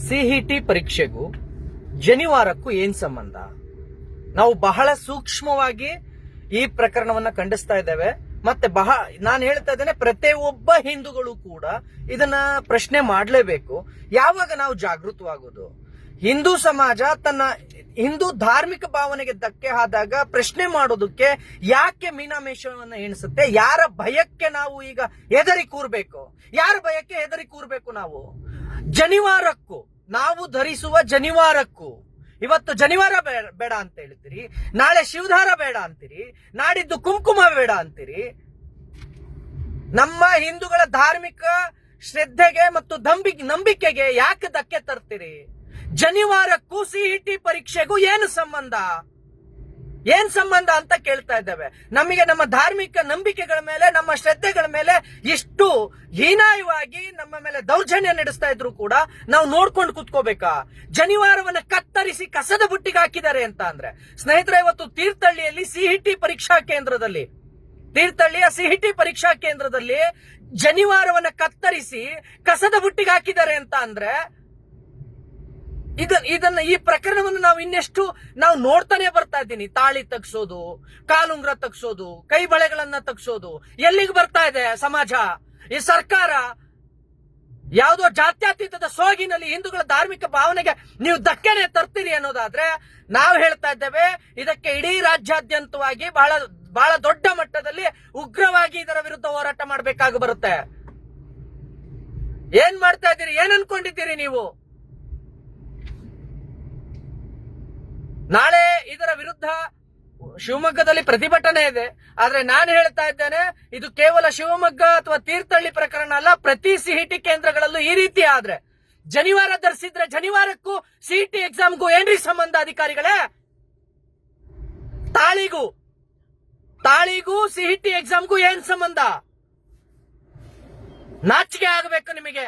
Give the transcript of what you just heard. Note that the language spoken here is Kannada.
ಸಿಇಟಿ ಪರೀಕ್ಷೆಗೂ ಜನಿವಾರಕ್ಕೂ ಏನ್ ಸಂಬಂಧ? ನಾವು ಬಹಳ ಸೂಕ್ಷ್ಮವಾಗಿ ಈ ಪ್ರಕರಣವನ್ನ ಖಂಡಿಸ್ತಾ ಇದ್ದೇವೆ. ಮತ್ತೆ ನಾನು ಹೇಳ್ತಾ ಇದ್ದೇನೆ, ಪ್ರತಿಯೊಬ್ಬ ಹಿಂದೂಗಳು ಕೂಡ ಇದನ್ನ ಪ್ರಶ್ನೆ ಮಾಡಲೇಬೇಕು. ಯಾವಾಗ ನಾವು ಜಾಗೃತವಾಗೋದು? ಹಿಂದೂ ಸಮಾಜ ತನ್ನ ಹಿಂದೂ ಧಾರ್ಮಿಕ ಭಾವನೆಗೆ ಧಕ್ಕೆ ಆದಾಗ ಪ್ರಶ್ನೆ ಮಾಡೋದಕ್ಕೆ ಯಾಕೆ ಮೀನಾಮೇಷವನ್ನ ಎಣಿಸುತ್ತೆ? ಯಾರ ಭಯಕ್ಕೆ ನಾವು ಈಗ ಹೆದರಿ ಕೂರ್ಬೇಕು? ಯಾರ ಭಯಕ್ಕೆ ಹೆದರಿ ಕೂರ್ಬೇಕು? ನಾವು ಜನಿವಾರಕ್ಕೂ, ನಾವು ಧರಿಸುವ ಜನಿವಾರಕ್ಕೂ, ಇವತ್ತು ಜನಿವಾರ ಬೇಡ ಅಂತ ಹೇಳ್ತೀರಿ, ನಾಳೆ ಶಿವಧಾರ ಬೇಡ ಅಂತೀರಿ, ನಾಡಿದ್ದು ಕುಂಕುಮ ಬೇಡ ಅಂತೀರಿ. ನಮ್ಮ ಹಿಂದೂಗಳ ಧಾರ್ಮಿಕ ಶ್ರದ್ಧೆಗೆ ಮತ್ತು ನಂಬಿಕೆಗೆ ಯಾಕೆ ಧಕ್ಕೆ ತರ್ತೀರಿ? ಜನಿವಾರಕ್ಕೂ ಸಿಇಟಿ ಪರೀಕ್ಷೆಗೂ ಏನು ಸಂಬಂಧ? ಏನ್ ಸಂಬಂಧ ಅಂತ ಕೇಳ್ತಾ ಇದ್ದೇವೆ. ನಮಗೆ ನಮ್ಮ ಧಾರ್ಮಿಕ ನಂಬಿಕೆಗಳ ಮೇಲೆ, ನಮ್ಮ ಶ್ರದ್ಧೆಗಳ ಮೇಲೆ ಇಷ್ಟು ಹೀನಾಯವಾಗಿ ನಮ್ಮ ಮೇಲೆ ದೌರ್ಜನ್ಯ ನಡೆಸ್ತಾ ಇದ್ರು ಕೂಡ ನಾವು ನೋಡ್ಕೊಂಡು ಕುತ್ಕೋಬೇಕಾ? ಜನಿವಾರವನ್ನ ಕತ್ತರಿಸಿ ಕಸದ ಬುಟ್ಟಿಗೆ ಹಾಕಿದ್ದಾರೆ ಅಂತ ಅಂದ್ರೆ, ಸ್ನೇಹಿತರೆ, ಇವತ್ತು ತೀರ್ಥಹಳ್ಳಿಯಲ್ಲಿ ತೀರ್ಥಹಳ್ಳಿಯ ಸಿಇಟಿ ಪರೀಕ್ಷಾ ಕೇಂದ್ರದಲ್ಲಿ ಜನಿವಾರವನ್ನ ಕತ್ತರಿಸಿ ಕಸದ ಬುಟ್ಟಿಗೆ ಹಾಕಿದ್ದಾರೆ ಅಂತ ಅಂದ್ರೆ, ಈ ಪ್ರಕರಣವನ್ನು ನಾವು ಇನ್ನೆಷ್ಟು ನಾವು ನೋಡ್ತಾನೆ ಬರ್ತಾ ಇದ್ದೀನಿ. ತಾಳಿ ತಗ್ಸೋದು, ಕಾಲುಂಗ್ರ ತಗ್ಸೋದು, ಕೈ ಬಳೆಗಳನ್ನ ತಗ್ಸೋದು, ಎಲ್ಲಿಗೆ ಬರ್ತಾ ಇದೆ ಸಮಾಜ? ಈ ಸರ್ಕಾರ ಯಾವುದೋ ಜಾತ್ಯತೀತದ ಸೋಗಿನಲ್ಲಿ ಹಿಂದೂಗಳ ಧಾರ್ಮಿಕ ಭಾವನೆಗೆ ನೀವು ಧಕ್ಕೆನೆ ತರ್ತೀರಿ ಅನ್ನೋದಾದ್ರೆ, ನಾವು ಹೇಳ್ತಾ ಇದ್ದೇವೆ, ಇದಕ್ಕೆ ಇಡೀ ರಾಜ್ಯಾದ್ಯಂತವಾಗಿ ಬಹಳ ದೊಡ್ಡ ಮಟ್ಟದಲ್ಲಿ ಉಗ್ರವಾಗಿ ಇದರ ವಿರುದ್ಧ ಹೋರಾಟ ಮಾಡಬೇಕಾಗಿ ಬರುತ್ತೆ. ಏನ್ ಮಾಡ್ತಾ ಇದ್ದೀರಿ? ಏನ್ ಅನ್ಕೊಂಡಿದ್ದೀರಿ ನೀವು? ನಾಳೆ ಇದರ ವಿರುದ್ಧ ಶಿವಮೊಗ್ಗದಲ್ಲಿ ಪ್ರತಿಭಟನೆ ಇದೆ. ಆದ್ರೆ ನಾನು ಹೇಳ್ತಾ ಇದ್ದೇನೆ, ಇದು ಕೇವಲ ಶಿವಮೊಗ್ಗ ಅಥವಾ ತೀರ್ಥಹಳ್ಳಿ ಪ್ರಕರಣ ಅಲ್ಲ. ಪ್ರತಿ ಸಿಇಟಿ ಕೇಂದ್ರಗಳಲ್ಲೂ ಈ ರೀತಿ ಆದ್ರೆ, ಜನಿವಾರ ಧರಿಸಿದ್ರೆ ಜನಿವಾರಕ್ಕೂ ಸಿಇಟಿ ಎಕ್ಸಾಮ್ಗೂ ಏನ್ರಿ ಸಂಬಂಧ? ಅಧಿಕಾರಿಗಳೇ, ತಾಳಿಗೂ ಸಿಇಟಿ ಎಕ್ಸಾಮ್ಗೂ ಏನ್ ಸಂಬಂಧ? ನಾಚಿಕೆ ಆಗಬೇಕು ನಿಮಗೆ.